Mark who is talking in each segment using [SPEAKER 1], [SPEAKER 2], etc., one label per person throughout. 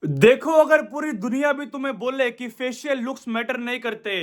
[SPEAKER 1] देखो, अगर पूरी दुनिया भी तुम्हें बोले कि फेशियल लुक्स मैटर नहीं करते,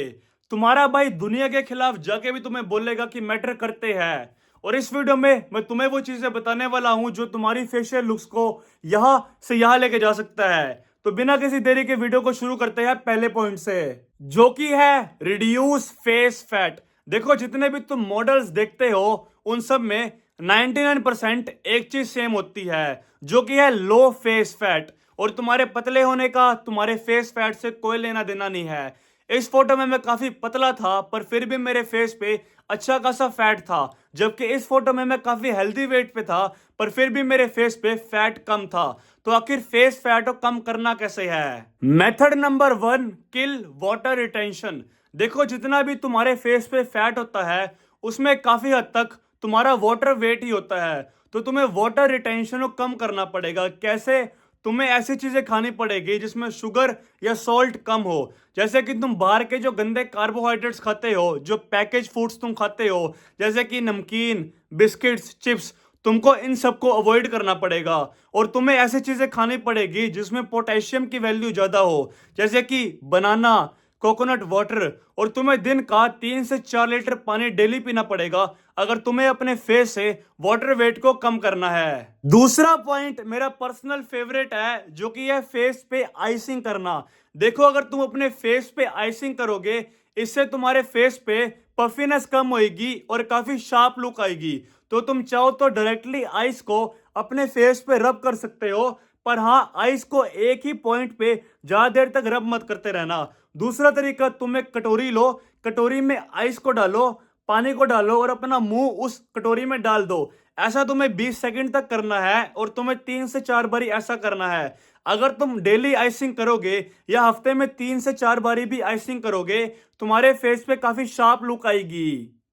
[SPEAKER 1] तुम्हारा भाई दुनिया के खिलाफ जाके भी तुम्हें बोलेगा कि मैटर करते हैं। और इस वीडियो में मैं तुम्हें वो चीजें बताने वाला हूं जो तुम्हारी फेशियल लुक्स को यहां से यहां लेके जा सकता है। तो बिना किसी देरी के वीडियो को शुरू करते हैं पहले पॉइंट से, जो कि है रिड्यूस फेस फैट। देखो, जितने भी तुम मॉडल्स देखते हो उन सब में 99% एक चीज सेम होती है, जो कि है लो फेस फैट। और तुम्हारे पतले होने का तुम्हारे फेस फैट से कोई लेना देना नहीं है। इस फोटो में मैं काफी पतला था पर फिर भी मेरे फेस पे अच्छा खासा फैट था, जबकि इस फोटो में मैं काफी हेल्दी वेट पे था पर फिर भी मेरे फेस पे फैट कम था। तो आखिर फेस फैट को कम करना कैसे है? मेथड नंबर 1, किल वाटर रिटेंशन। देखो, जितना भी तुम्हारे फेस पे फैट होता है उसमें काफी हद तक तुम्हारा वाटर वेट ही होता है। तो तुम्हें वाटर रिटेंशन को कम करना पड़ेगा। कैसे? तुम्हें ऐसी चीजें खानी पड़ेगी जिसमें शुगर या सॉल्ट कम हो। जैसे कि तुम बाहर के जो गंदे कार्बोहाइड्रेट्स खाते हो, जो पैकेज फूड्स तुम खाते हो, जैसे कि नमकीन, बिस्किट्स, चिप्स, तुमको इन सबको अवॉइड करना पड़ेगा। और तुम्हें ऐसी चीजें खानी पड़ेगी जिसमें पोटेशियम की वैल्यू ज्यादा हो, जैसे कि बनाना, कोकोनट वाटर। और तुम्हें दिन का 3 से 4 लीटर पानी डेली पीना पड़ेगा अगर तुम्हें अपने फेस से वाटर वेट को कम करना है। दूसरा पॉइंट मेरा पर्सनल फेवरेट है, जो कि है फेस पे आइसिंग करना। देखो, अगर तुम अपने फेस पे आइसिंग करोगे, इससे तुम्हारे फेस पे पफिनेस कम होगी और काफी शार्प लुक आएगी। तो तुम चाहो तो डायरेक्टली आइस को अपने फेस पे रब कर सकते हो, पर हाँ, आइस को एक ही पॉइंट पे ज्यादा देर तक रब मत करते रहना। दूसरा तरीका, तुम एक कटोरी लो, कटोरी में आइस को डालो, पानी को डालो और अपना मुंह उस कटोरी में डाल दो। ऐसा तुम्हें 20 सेकंड तक करना है और तुम्हें 3 से 4 बारी ऐसा करना है। अगर तुम डेली आइसिंग करोगे या हफ्ते में 3 से 4 बारी भी आइसिंग करोगे, तुम्हारे फेस पे काफी शार्प लुक आएगी।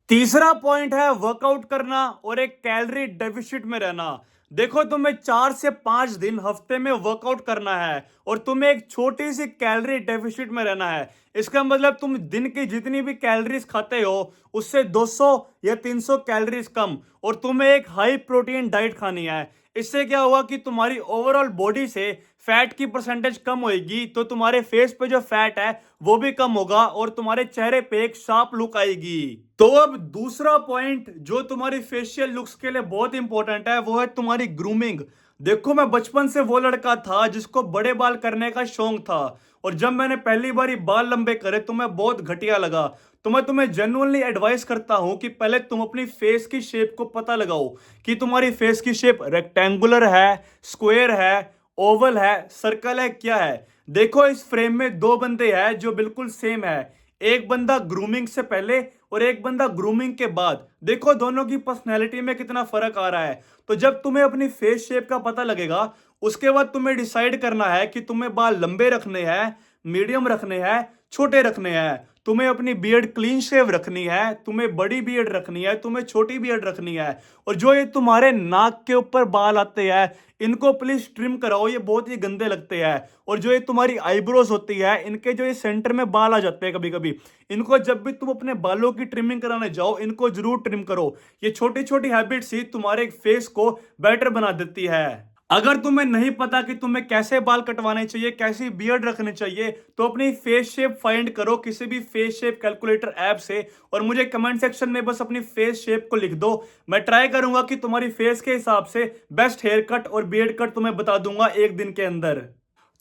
[SPEAKER 1] तीसरा पॉइंट है वर्कआउट करना और एक कैलोरी डेफिसिट में रहना। देखो, तुम्हें 4 से 5 दिन हफ्ते में वर्कआउट करना है और तुम्हें एक छोटी सी कैलोरी डेफिसिट में रहना है। इसका मतलब तुम दिन की जितनी भी कैलोरीज खाते हो उससे 200 या 300 कैलोरीज कम, और तुम्हें एक हाई प्रोटीन डाइट खानी है। इससे क्या हुआ कि तुम्हारी ओवरऑल बॉडी से फैट की परसेंटेज कम होगी, तो तुम्हारे फेस पे जो फैट है वो भी कम होगा और तुम्हारे चेहरे पे एक शार्प लुक आएगी। तो अब दूसरा पॉइंट जो तुम्हारी फेशियल लुक्स के लिए बहुत इंपॉर्टेंट है, वो है तुम्हारी ग्रूमिंग। देखो, मैं बचपन से वो लड़का था जिसको बड़े बाल करने का शौक था, और जब मैंने पहली बार बाल लंबे करे तो मैं बहुत घटिया लगा। तो मैं तुम्हें जेन्युइनली एडवाइस करता हूं कि पहले तुम अपनी फेस की शेप को पता लगाओ कि तुम्हारी फेस की शेप रेक्टेंगुलर है, स्क्वायर है, ओवल है, सर्कल है, क्या है। देखो, इस फ्रेम में दो बंदे हैं जो बिल्कुल सेम है। एक बंदा ग्रूमिंग से पहले और एक बंदा ग्रूमिंग के बाद। देखो, दोनों की पर्सनैलिटी में कितना फर्क आ रहा है। तो जब तुम्हें अपनी फेस शेप का पता लगेगा, उसके बाद तुम्हें डिसाइड करना है कि तुम्हें बाल लंबे रखने हैं, मीडियम रखने हैं, छोटे रखने हैं। तुम्हें अपनी बियर्ड क्लीन शेव रखनी है, तुम्हें बड़ी बियर्ड रखनी है, तुम्हें छोटी बियर्ड रखनी है। और जो ये तुम्हारे नाक के ऊपर बाल आते हैं, इनको प्लीज ट्रिम कराओ, ये बहुत ही गंदे लगते हैं। और जो ये तुम्हारी आईब्रोज होती है, इनके जो ये सेंटर में बाल आ जाते हैं कभी कभी, इनको जब भी तुम अपने बालों की ट्रिमिंग कराने जाओ, इनको जरूर ट्रिम करो। ये छोटी छोटी हैबिट्स ही तुम्हारे फेस को बेटर बना देती है। अगर तुम्हें नहीं पता कि तुम्हें कैसे बाल कटवाने चाहिए, कैसी बियर्ड रखनी चाहिए, तो अपनी फेस शेप फाइंड करो किसी भी फेस शेप कैलकुलेटर ऐप से और मुझे कमेंट सेक्शन में बस अपनी फेस शेप को लिख दो। मैं ट्राई करूंगा कि तुम्हारी फेस के हिसाब से बेस्ट हेयर कट और बियर्ड कट तुम्हें बता दूंगा एक दिन के अंदर।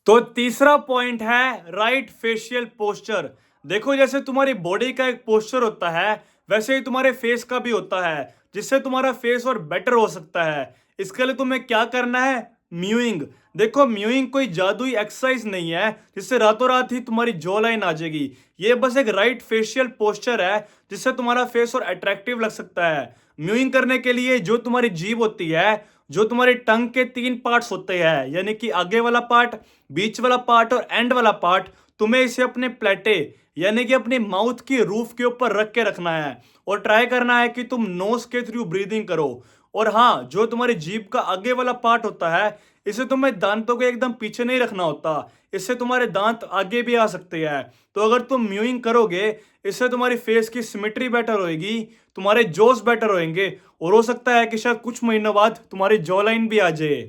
[SPEAKER 1] तो तीसरा पॉइंट है राइट फेशियल पोस्चर। देखो, जैसे तुम्हारी बॉडी का एक पोस्चर होता है, वैसे ही तुम्हारे फेस का भी होता है, जिससे तुम्हारा फेस और बेटर हो सकता है। इसके लिए तुम्हें क्या करना है? म्यूइंग। देखो, म्यूइंग कोई जादुई एक्सरसाइज नहीं है जिससे रातों रात ही तुम्हारी जॉ लाइन आ जाएगी। ये बस एक राइट फेशियल पोस्चर है जिससे तुम्हारा फेस और अट्रैक्टिव लग सकता है। म्यूइंग करने के लिए जो तुम्हारी जीभ होती है, जो तुम्हारी टंग के 3 पार्ट्स होते हैं, यानी कि आगे वाला पार्ट, बीच वाला पार्ट और एंड वाला पार्ट, तुम्हें इसे अपने प्लेटे यानी कि अपनी माउथ की रूफ के ऊपर रख के रखना है और ट्राई करना है कि तुम नोज के थ्रू ब्रीदिंग करो। और हाँ, जो तुम्हारी जीभ का आगे वाला पार्ट होता है, इसे तुम्हें दांतों के एकदम पीछे नहीं रखना होता, इससे तुम्हारे दांत आगे भी आ सकते हैं। तो अगर तुम म्यूइंग करोगे, इससे तुम्हारी फेस की सिमेट्री बेटर होएगी, तुम्हारे जोस बेटर होंगे और हो सकता है कि शायद कुछ महीनों बाद तुम्हारी जॉ लाइन भी आ जाए।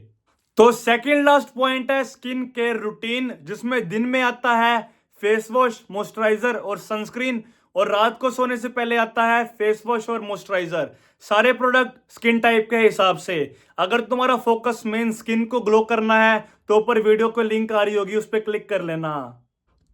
[SPEAKER 1] तो सेकंड लास्ट पॉइंट है स्किन केयर रूटीन, जिसमें दिन में आता है फेस वॉश, मॉइस्चराइजर और सनस्क्रीन, और रात को सोने से पहले आता है फेस वॉश और मॉइस्चराइजर। सारे प्रोडक्ट स्किन टाइप के हिसाब से। अगर तुम्हारा फोकस मेन स्किन को ग्लो करना है तो ऊपर वीडियो को लिंक आ रही होगी, उस पर क्लिक कर लेना।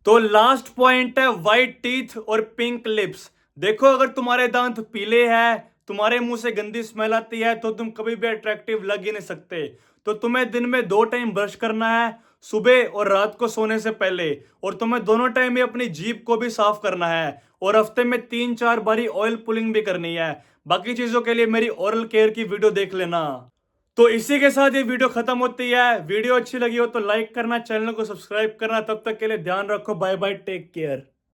[SPEAKER 1] तो लास्ट पॉइंट है वाइट टीथ और पिंक लिप्स। देखो, अगर तुम्हारे दांत पीले हैं, तुम्हारे मुंह से गंदी स्मेल आती है, तो तुम कभी भी अट्रैक्टिव लग ही नहीं सकते। तो तुम्हें दिन में 2 टाइम ब्रश करना है, सुबह और रात को सोने से पहले। और तुम्हें दोनों टाइम में अपनी जीभ को भी साफ करना है, और हफ्ते में 3-4 बारी ऑयल पुलिंग भी करनी है। बाकी चीजों के लिए मेरी ओरल केयर की वीडियो देख लेना। तो इसी के साथ ये वीडियो खत्म होती है। वीडियो अच्छी लगी हो तो लाइक करना, चैनल को सब्सक्राइब करना। तब तक के लिए ध्यान रखो। Bye bye, take care.